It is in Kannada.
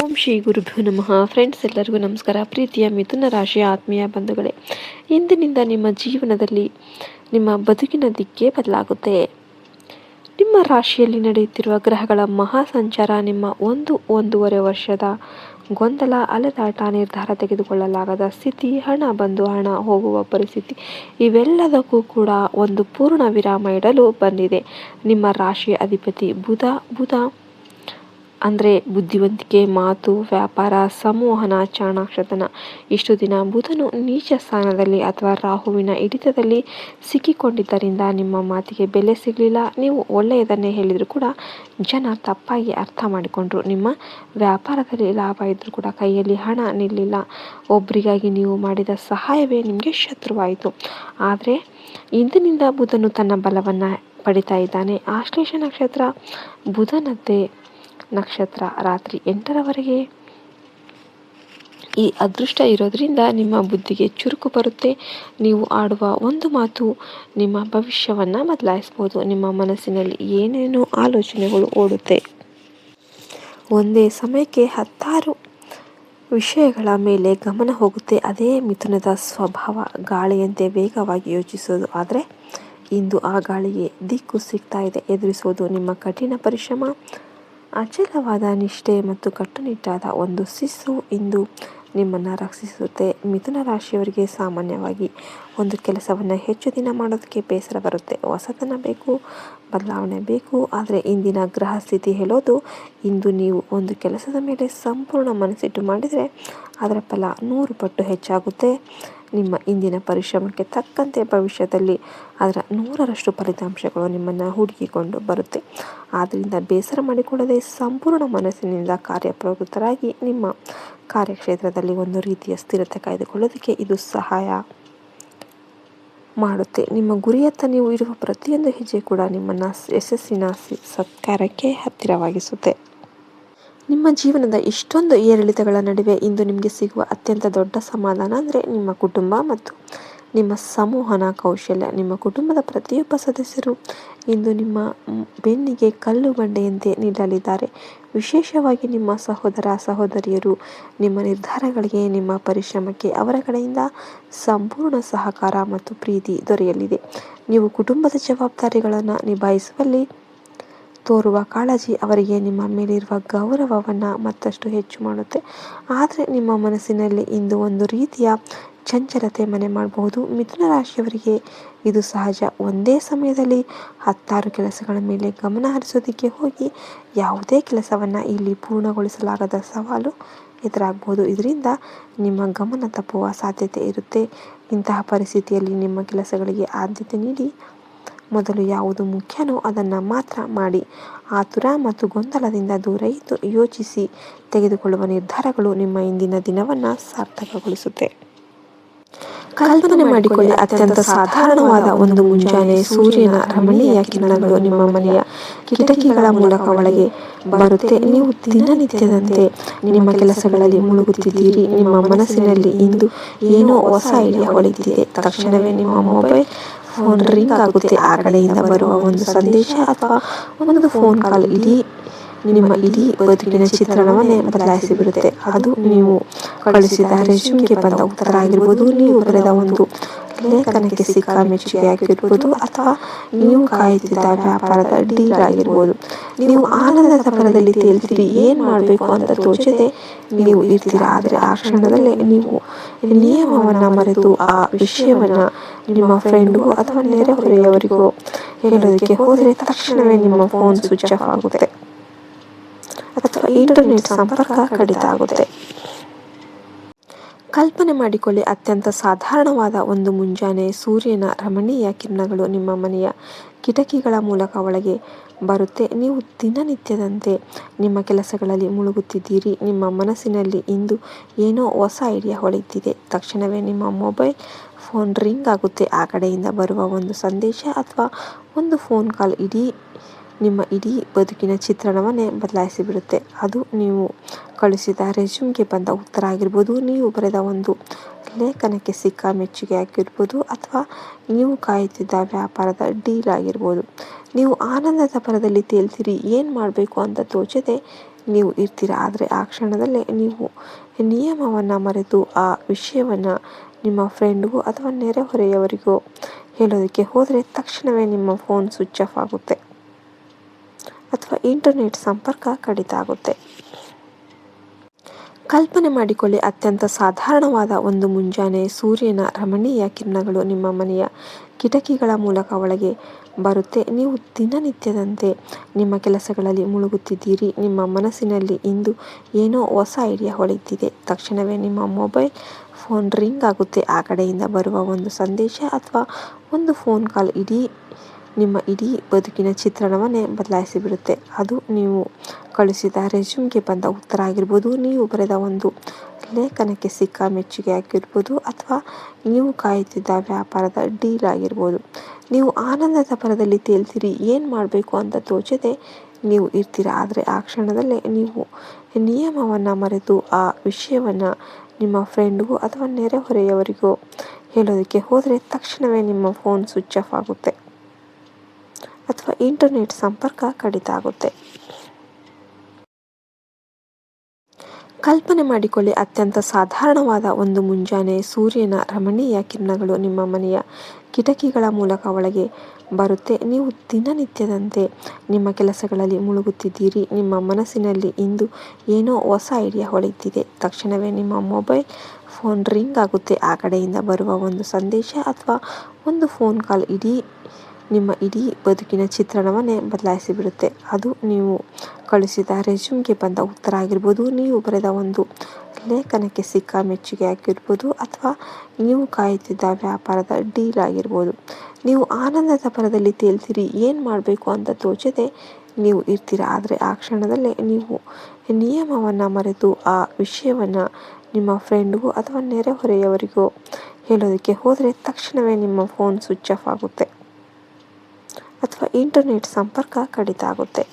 ಓಂ ಶ್ರೀ ಗುರುಭ್ಯೋ ನಮಃ. ಫ್ರೆಂಡ್ಸ್, ಎಲ್ಲರಿಗೂ ನಮಸ್ಕಾರ. ಪ್ರೀತಿಯ ಮಿಥುನ ರಾಶಿಯ ಆತ್ಮೀಯ ಬಂಧುಗಳೇ, ಇಂದಿನಿಂದ ನಿಮ್ಮ ಜೀವನದಲ್ಲಿ ನಿಮ್ಮ ಬದುಕಿನ ದಿಕ್ಕೇ ಬದಲಾಗುತ್ತೆ. ನಿಮ್ಮ ರಾಶಿಯಲ್ಲಿ ನಡೆಯುತ್ತಿರುವ ಗ್ರಹಗಳ ಮಹಾ ಸಂಚಾರ ನಿಮ್ಮ ಒಂದೂವರೆ ವರ್ಷದ ಗೊಂದಲ, ಅಲೆದಾಟ, ನಿರ್ಧಾರ ತೆಗೆದುಕೊಳ್ಳಲಾಗದ ಸ್ಥಿತಿ, ಹಣ ಬಂದು ಹಣ ಹೋಗುವ ಪರಿಸ್ಥಿತಿ, ಇವೆಲ್ಲದಕ್ಕೂ ಕೂಡ ಒಂದು ಪೂರ್ಣ ವಿರಾಮ ಇಡಲು ಬಂದಿದೆ. ನಿಮ್ಮ ರಾಶಿಯ ಅಧಿಪತಿ ಬುಧ ಅಂದರೆ ಬುದ್ಧಿವಂತಿಕೆ, ಮಾತು, ವ್ಯಾಪಾರ, ಸಂವಹನ, ಚಾಣಾಕ್ಷತನ. ಇಷ್ಟು ದಿನ ಬುಧನು ನೀಚ ಸ್ಥಾನದಲ್ಲಿ ಅಥವಾ ರಾಹುವಿನ ಹಿಡಿತದಲ್ಲಿ ಸಿಕ್ಕಿಕೊಂಡಿದ್ದರಿಂದ ನಿಮ್ಮ ಮಾತಿಗೆ ಬೆಲೆ ಸಿಗಲಿಲ್ಲ. ನೀವು ಒಳ್ಳೆಯದನ್ನೇ ಹೇಳಿದರೂ ಕೂಡ ಜನ ತಪ್ಪಾಗಿ ಅರ್ಥ ಮಾಡಿಕೊಂಡ್ರು. ನಿಮ್ಮ ವ್ಯಾಪಾರದಲ್ಲಿ ಲಾಭ ಇದ್ದರೂ ಕೂಡ ಕೈಯಲ್ಲಿ ಹಣ ನಿಲ್ಲಿಲ್ಲ. ಒಬ್ಬರಿಗಾಗಿ ನೀವು ಮಾಡಿದ ಸಹಾಯವೇ ನಿಮಗೆ ಶತ್ರುವಾಯಿತು. ಆದರೆ ಇಂದಿನಿಂದ ಬುಧನು ತನ್ನ ಬಲವನ್ನು ಪಡಿತಾ ಇದ್ದಾನೆ. ಆಶ್ಲೇಷ ನಕ್ಷತ್ರ ಬುಧನದ್ದೇ ನಕ್ಷತ್ರ. ರಾತ್ರಿ 8ರವರೆಗೆ ಈ ಅದೃಷ್ಟ ಇರೋದ್ರಿಂದ ನಿಮ್ಮ ಬುದ್ಧಿಗೆ ಚುರುಕು ಬರುತ್ತೆ. ನೀವು ಆಡುವ ಒಂದು ಮಾತು ನಿಮ್ಮ ಭವಿಷ್ಯವನ್ನು ಬದಲಾಯಿಸ್ಬೋದು. ನಿಮ್ಮ ಮನಸ್ಸಿನಲ್ಲಿ ಏನೇನೋ ಆಲೋಚನೆಗಳು ಓಡುತ್ತೆ. ಒಂದೇ ಸಮಯಕ್ಕೆ 10 ವಿಷಯಗಳ ಮೇಲೆ ಗಮನ ಹೋಗುತ್ತೆ. ಅದೇ ಮಿಥುನದ ಸ್ವಭಾವ, ಗಾಳಿಯಂತೆ ವೇಗವಾಗಿ ಯೋಚಿಸೋದು. ಆದರೆ ಇಂದು ಆ ಗಾಳಿಗೆ ದಿಕ್ಕು ಸಿಗ್ತಾ ಇದೆ. ಎದುರಿಸೋದು ನಿಮ್ಮ ಕಠಿಣ ಪರಿಶ್ರಮ, ಅಚಲವಾದ ನಿಷ್ಠೆ ಮತ್ತು ಕಟ್ಟುನಿಟ್ಟಾದ ಒಂದು ಶಿಸ್ತು ಇಂದು ನಿಮ್ಮನ್ನು ರಕ್ಷಿಸುತ್ತೆ. ಮಿಥುನ ರಾಶಿಯವರಿಗೆ ಸಾಮಾನ್ಯವಾಗಿ ಒಂದು ಕೆಲಸವನ್ನು ಹೆಚ್ಚು ದಿನ ಮಾಡೋದಕ್ಕೆ ಬೇಸರ ಬರುತ್ತೆ. ಹೊಸತನ ಬೇಕು, ಬದಲಾವಣೆ ಬೇಕು. ಆದರೆ ಇಂದಿನ ಗ್ರಹ ಸ್ಥಿತಿ ಹೇಳೋದು, ಇಂದು ನೀವು ಒಂದು ಕೆಲಸದ ಮೇಲೆ ಸಂಪೂರ್ಣ ಮನಸ್ಸಿಟ್ಟು ಮಾಡಿದರೆ ಅದರ ಫಲ 100 ಪಟ್ಟು ಹೆಚ್ಚಾಗುತ್ತೆ. ನಿಮ್ಮ ಇಂದಿನ ಪರಿಶ್ರಮಕ್ಕೆ ತಕ್ಕಂತೆ ಭವಿಷ್ಯದಲ್ಲಿ ಅದರ 100ರಷ್ಟು ಫಲಿತಾಂಶಗಳು ನಿಮ್ಮನ್ನು ಹುಡುಕಿಕೊಂಡು ಬರುತ್ತೆ. ಆದ್ದರಿಂದ ಬೇಸರ ಮಾಡಿಕೊಳ್ಳದೆ ಸಂಪೂರ್ಣ ಮನಸ್ಸಿನಿಂದ ಕಾರ್ಯಪ್ರವೃತ್ತರಾಗಿ ನಿಮ್ಮ ಕಾರ್ಯಕ್ಷೇತ್ರದಲ್ಲಿ ಒಂದು ರೀತಿಯ ಸ್ಥಿರತೆ ಕಾಯ್ದುಕೊಳ್ಳೋದಕ್ಕೆ ಇದು ಸಹಾಯ ಮಾಡುತ್ತೆ. ನಿಮ್ಮ ಗುರಿಯತ್ತ ನೀವು ಇರುವ ಪ್ರತಿಯೊಂದು ಹೆಜ್ಜೆ ಕೂಡ ನಿಮ್ಮನ್ನು ಯಶಸ್ಸಿನ ಸತ್ಕಾರಕ್ಕೆ ಹತ್ತಿರವಾಗಿಸುತ್ತೆ. ನಿಮ್ಮ ಜೀವನದ ಇಷ್ಟೊಂದು ಏರಿಳಿತಗಳ ನಡುವೆ ಇಂದು ನಿಮಗೆ ಸಿಗುವ ಅತ್ಯಂತ ದೊಡ್ಡ ಸಮಾಧಾನ ಅಂದರೆ ನಿಮ್ಮ ಕುಟುಂಬ ಮತ್ತು ನಿಮ್ಮ ಸಂವಹನ ಕೌಶಲ್ಯ. ನಿಮ್ಮ ಕುಟುಂಬದ ಪ್ರತಿಯೊಬ್ಬ ಸದಸ್ಯರು ಇಂದು ನಿಮ್ಮ ಬೆನ್ನಿಗೆ ಕಲ್ಲು ಬಂಡೆಯಂತೆ ನಿಲ್ಲಲಿದ್ದಾರೆ. ವಿಶೇಷವಾಗಿ ನಿಮ್ಮ ಸಹೋದರ ಸಹೋದರಿಯರು ನಿಮ್ಮ ನಿರ್ಧಾರಗಳಿಗೆ, ನಿಮ್ಮ ಪರಿಶ್ರಮಕ್ಕೆ ಅವರ ಕಡೆಯಿಂದ ಸಂಪೂರ್ಣ ಸಹಕಾರ ಮತ್ತು ಪ್ರೀತಿ ದೊರೆಯಲಿದೆ. ನೀವು ಕುಟುಂಬದ ಜವಾಬ್ದಾರಿಗಳನ್ನು ನಿಭಾಯಿಸುವಲ್ಲಿ ತೋರುವ ಕಾಳಜಿ ಅವರಿಗೆ ನಿಮ್ಮ ಮೇಲಿರುವ ಗೌರವವನ್ನು ಮತ್ತಷ್ಟು ಹೆಚ್ಚು ಮಾಡುತ್ತೆ. ಆದರೆ ನಿಮ್ಮ ಮನಸ್ಸಿನಲ್ಲಿ ಇಂದು ಒಂದು ರೀತಿಯ ಚಂಚಲತೆ ಮನೆ ಮಾಡಬಹುದು. ಮಿಥುನ ರಾಶಿಯವರಿಗೆ ಇದು ಸಹಜ. ಒಂದೇ ಸಮಯದಲ್ಲಿ 10 ಕೆಲಸಗಳ ಮೇಲೆ ಗಮನ ಹರಿಸೋದಕ್ಕೆ ಹೋಗಿ ಯಾವುದೇ ಕೆಲಸವನ್ನು ಇಲ್ಲಿ ಪೂರ್ಣಗೊಳಿಸಲಾಗದ ಸವಾಲು ಎದುರಾಗಬಹುದು. ಇದರಿಂದ ನಿಮ್ಮ ಗಮನ ತಪ್ಪುವ ಸಾಧ್ಯತೆ ಇರುತ್ತೆ. ಇಂತಹ ಪರಿಸ್ಥಿತಿಯಲ್ಲಿ ನಿಮ್ಮ ಕೆಲಸಗಳಿಗೆ ಆದ್ಯತೆ ನೀಡಿ ಮೊದಲು ಯಾವುದು ಮುಖ್ಯನೋ ಅದನ್ನು ಮಾತ್ರ ಮಾಡಿ. ಆತುರ ಮತ್ತು ಗೊಂದಲದಿಂದ ದೂರ ಇದ್ದು ಯೋಚಿಸಿ ತೆಗೆದುಕೊಳ್ಳುವ ನಿರ್ಧಾರಗಳು ನಿಮ್ಮ ಇಂದಿನ ದಿನವನ್ನು ಸಾರ್ಥಕಗೊಳಿಸುತ್ತೆ. ಕಲ್ಪನೆ ಮಾಡಿಕೊಳ್ಳಿ, ಅತ್ಯಂತ ಸಾಧಾರಣವಾದ ಒಂದು ಮುಂಜಾನೆ ಸೂರ್ಯನ ರಮಣೀಯ ಕಿರಣಗಳು ನಿಮ್ಮ ಮನೆಯ ಕಿಟಕಿಗಳ ಮೂಲಕ ಒಳಗೆ ಬರುತ್ತೆ. ನೀವು ದಿನನಿತ್ಯದಂತೆ ನಿಮ್ಮ ಕೆಲಸಗಳಲ್ಲಿ ಮುಳುಗುತ್ತಿದ್ದೀರಿ. ನಿಮ್ಮ ಮನಸ್ಸಿನಲ್ಲಿ ಇಂದು ಏನೋ ಹೊಸ ಐಡಿಯಾ ಹೊಳೆಯುತ್ತಿದೆ. ತಕ್ಷಣವೇ ನಿಮ್ಮ ಮೊಬೈಲ್ ಫೋನ್ ರಿಂಗ್ ಆಗುತ್ತೆ. ಆ ಕಡೆಯಿಂದ ಬರುವ ಒಂದು ಸಂದೇಶ ಅಥವಾ ಒಂದು ಫೋನ್ ಕಾಲ್ ನಿಮ್ಮ ಇಡೀ ಬದುಕಿನ ಚಿತ್ರಣವನ್ನೇ ಬದಲಾಯಿಸಿಬಿಡುತ್ತೆ. ಅದು ನೀವು ಕಳಿಸಿದ ರೆಸ್ಯೂಮ್ಗೆ ಬಂದ ಉತ್ತರ ಆಗಿರ್ಬೋದು, ನೀವು ಬರೆದ ಒಂದು ಲೇಖನಕ್ಕೆ ಸಿಕ್ಕ ಮೆಚ್ಚುಗೆ ಆಗಿರ್ಬೋದು, ಅಥವಾ ನೀವು ಕಾಯುತ್ತಿದ್ದ ವ್ಯಾಪಾರದ ಡೀಲ್ ಆಗಿರ್ಬೋದು. ನೀವು ಆನಂದದ ಪರದಲ್ಲಿ ತೇಲ್ತೀರಿ. ಏನು ಮಾಡಬೇಕು ಅಂತ ತೋಚದೆ ನೀವು ಇರ್ತೀರ. ಆದರೆ ಆ ಕ್ಷಣದಲ್ಲೇ ನೀವು ನಿಯಮವನ್ನು ಮರೆತು ಆ ವಿಷಯವನ್ನು ನಿಮ್ಮ ಫ್ರೆಂಡ್ಗೂ ಅಥವಾ ನೆರೆಹೊರೆಯವರಿಗೂ ಹೇಳೋದಕ್ಕೆ ಹೋದರೆ ತಕ್ಷಣವೇ ನಿಮ್ಮ ಫೋನ್ ಸ್ವಿಚ್ ಆಫ್ ಆಗುತ್ತೆ ಅಥವಾ ಇಂಟರ್ನೆಟ್ ಸಂಪರ್ಕ ಕಡಿತ ಆಗುತ್ತೆ. ಕಲ್ಪನೆ ಮಾಡಿಕೊಳ್ಳಿ, ಅತ್ಯಂತ ಸಾಧಾರಣವಾದ ಒಂದು ಮುಂಜಾನೆ ಸೂರ್ಯನ ರಮಣೀಯ ಕಿರಣಗಳು ನಿಮ್ಮ ಮನೆಯ ಕಿಟಕಿಗಳ ಮೂಲಕ ಒಳಗೆ ಬರುತ್ತೆ. ನೀವು ದಿನನಿತ್ಯದಂತೆ ನಿಮ್ಮ ಕೆಲಸಗಳಲ್ಲಿ ಮುಳುಗುತ್ತಿದ್ದೀರಿ. ನಿಮ್ಮ ಮನಸ್ಸಿನಲ್ಲಿ ಇಂದು ಏನೋ ಹೊಸ ಐಡಿಯಾ ಹೊಳೆಯುತ್ತಿದೆ. ತಕ್ಷಣವೇ ನಿಮ್ಮ ಮೊಬೈಲ್ ಫೋನ್ ರಿಂಗ್ ಆಗುತ್ತೆ. ಆ ಕಡೆಯಿಂದ ಬರುವ ಒಂದು ಸಂದೇಶ ಅಥವಾ ಒಂದು ಫೋನ್ ಕಾಲ್ ನಿಮ್ಮ ಇಡೀ ಬದುಕಿನ ಚಿತ್ರಣವನ್ನೇ ಬದಲಾಯಿಸಿಬಿಡುತ್ತೆ. ಅದು ನೀವು ಕಳಿಸಿದ ರೆಸ್ಯೂಮ್ಗೆ ಬಂದ ಉತ್ತರ ಆಗಿರ್ಬೋದು, ನೀವು ಬರೆದ ಒಂದು ಲೇಖನಕ್ಕೆ ಸಿಕ್ಕ ಮೆಚ್ಚುಗೆ ಆಗಿರ್ಬೋದು, ಅಥವಾ ನೀವು ಕಾಯುತ್ತಿದ್ದ ವ್ಯಾಪಾರದ ಡೀಲ್ ಆಗಿರ್ಬೋದು. ನೀವು ಆನಂದದ ಪರದಲ್ಲಿ ತೇಲ್ತೀರಿ. ಏನು ಮಾಡಬೇಕು ಅಂತ ತೋಚದೆ ನೀವು ಇರ್ತೀರ. ಆದರೆ ಆ ಕ್ಷಣದಲ್ಲೇ ನೀವು ನಿಯಮವನ್ನು ಮರೆತು ಆ ವಿಷಯವನ್ನು ನಿಮ್ಮ ಫ್ರೆಂಡ್ಗೂ ಅಥವಾ ನೆರೆಹೊರೆಯವರಿಗೋ ಹೇಳೋದಕ್ಕೆ ಹೋದರೆ ತಕ್ಷಣವೇ ನಿಮ್ಮ ಫೋನ್ ಸ್ವಿಚ್ ಆಫ್ ಆಗುತ್ತೆ ಅಥವಾ ಇಂಟರ್ನೆಟ್ ಸಂಪರ್ಕ ಕಡಿತ ಆಗುತ್ತೆ. ಕಲ್ಪನೆ ಮಾಡಿಕೊಳ್ಳಿ, ಅತ್ಯಂತ ಸಾಧಾರಣವಾದ ಒಂದು ಮುಂಜಾನೆ ಸೂರ್ಯನ ರಮಣೀಯ ಕಿರಣಗಳು ನಿಮ್ಮ ಮನೆಯ ಕಿಟಕಿಗಳ ಮೂಲಕ ಒಳಗೆ ಬರುತ್ತೆ. ನೀವು ದಿನನಿತ್ಯದಂತೆ ನಿಮ್ಮ ಕೆಲಸಗಳಲ್ಲಿ ಮುಳುಗುತ್ತಿದ್ದೀರಿ. ನಿಮ್ಮ ಮನಸ್ಸಿನಲ್ಲಿ ಇಂದು ಏನೋ ಹೊಸ ಐಡಿಯಾ ಹೊಳೆಯುತ್ತಿದೆ. ತಕ್ಷಣವೇ ನಿಮ್ಮ ಮೊಬೈಲ್ ಫೋನ್ ರಿಂಗ್ ಆಗುತ್ತೆ. ಆ ಕಡೆಯಿಂದ ಬರುವ ಒಂದು ಸಂದೇಶ ಅಥವಾ ಒಂದು ಫೋನ್ ಕಾಲ್ ನಿಮ್ಮ ಇಡೀ ಬದುಕಿನ ಚಿತ್ರಣವನ್ನೇ ಬದಲಾಯಿಸಿಬಿಡುತ್ತೆ. ಅದು ನೀವು ಕಳಿಸಿದ ರೆಸ್ಯೂಮ್ಗೆ ಬಂದ ಉತ್ತರ ಆಗಿರ್ಬೋದು, ನೀವು ಬರೆದ ಒಂದು ಲೇಖನಕ್ಕೆ ಸಿಕ್ಕ ಮೆಚ್ಚುಗೆ ಆಗಿರ್ಬೋದು, ಅಥವಾ ನೀವು ಕಾಯುತ್ತಿದ್ದ ವ್ಯಾಪಾರದ ಡೀಲ್ ಆಗಿರ್ಬೋದು. ನೀವು ಆನಂದದ ಭರದಲ್ಲಿ ತೇಲ್ತೀರಿ. ಏನು ಮಾಡಬೇಕು ಅಂತ ತೋಚದೆ ನೀವು ಇರ್ತೀರ. ಆದರೆ ಆ ಕ್ಷಣದಲ್ಲೇ ನೀವು ನಿಯಮವನ್ನು ಮರೆತು ಆ ವಿಷಯವನ್ನು ನಿಮ್ಮ ಫ್ರೆಂಡ್ಗೂ ಅಥವಾ ನೆರೆಹೊರೆಯವರಿಗೋ ಹೇಳೋದಕ್ಕೆ ಹೋದರೆ ತಕ್ಷಣವೇ ನಿಮ್ಮ ಫೋನ್ ಸ್ವಿಚ್ ಆಫ್ ಆಗುತ್ತೆ ಅಥವಾ ಇಂಟರ್ನೆಟ್ ಸಂಪರ್ಕ ಕಡಿತ ಆಗುತ್ತೆ. ಕಲ್ಪನೆ ಮಾಡಿಕೊಳ್ಳಿ, ಅತ್ಯಂತ ಸಾಧಾರಣವಾದ ಒಂದು ಮುಂಜಾನೆ ಸೂರ್ಯನ ರಮಣೀಯ ಕಿರಣಗಳು ನಿಮ್ಮ ಮನೆಯ ಕಿಟಕಿಗಳ ಮೂಲಕ ಒಳಗೆ ಬರುತ್ತೆ. ನೀವು ದಿನನಿತ್ಯದಂತೆ ನಿಮ್ಮ ಕೆಲಸಗಳಲ್ಲಿ ಮುಳುಗುತ್ತಿದ್ದೀರಿ. ನಿಮ್ಮ ಮನಸ್ಸಿನಲ್ಲಿ ಇಂದು ಏನೋ ಹೊಸ ಐಡಿಯಾ ಹೊಳೆಯುತ್ತಿದೆ. ತಕ್ಷಣವೇ ನಿಮ್ಮ ಮೊಬೈಲ್ ಫೋನ್ ರಿಂಗ್ ಆಗುತ್ತೆ. ಆ ಕಡೆಯಿಂದ ಬರುವ ಒಂದು ಸಂದೇಶ ಅಥವಾ ಒಂದು ಫೋನ್ ಕಾಲ್ ನಿಮ್ಮ ಇಡೀ ಬದುಕಿನ ಚಿತ್ರಣವನ್ನೇ ಬದಲಾಯಿಸಿಬಿಡುತ್ತೆ. ಅದು ನೀವು ಕಳಿಸಿದ ರೆಸ್ಯೂಮ್ಗೆ ಬಂದ ಉತ್ತರ ಆಗಿರ್ಬೋದು, ನೀವು ಬರೆದ ಒಂದು ಲೇಖನಕ್ಕೆ ಸಿಕ್ಕ ಮೆಚ್ಚುಗೆ ಆಗಿರ್ಬೋದು, ಅಥವಾ ನೀವು ಕಾಯುತ್ತಿದ್ದ ವ್ಯಾಪಾರದ ಡೀಲ್ ಆಗಿರ್ಬೋದು. ನೀವು ಆನಂದದ ಭರದಲ್ಲಿ ತೇಲ್ತೀರಿ. ಏನು ಮಾಡಬೇಕು ಅಂತ ತೋಚದೆ ನೀವು ಇರ್ತೀರ. ಆದರೆ ಆ ಕ್ಷಣದಲ್ಲೇ ನೀವು ನಿಯಮವನ್ನು ಮರೆತು ಆ ವಿಷಯವನ್ನು ನಿಮ್ಮ ಫ್ರೆಂಡ್ಗೂ ಅಥವಾ ನೆರೆಹೊರೆಯವರಿಗೋ ಹೇಳೋದಕ್ಕೆ ಹೋದರೆ ತಕ್ಷಣವೇ ನಿಮ್ಮ ಫೋನ್ ಸ್ವಿಚ್ ಆಫ್ ಆಗುತ್ತೆ ಅಥವಾ ಇಂಟರ್ನೆಟ್ ಸಂಪರ್ಕ ಕಡಿತ ಆಗುತ್ತೆ.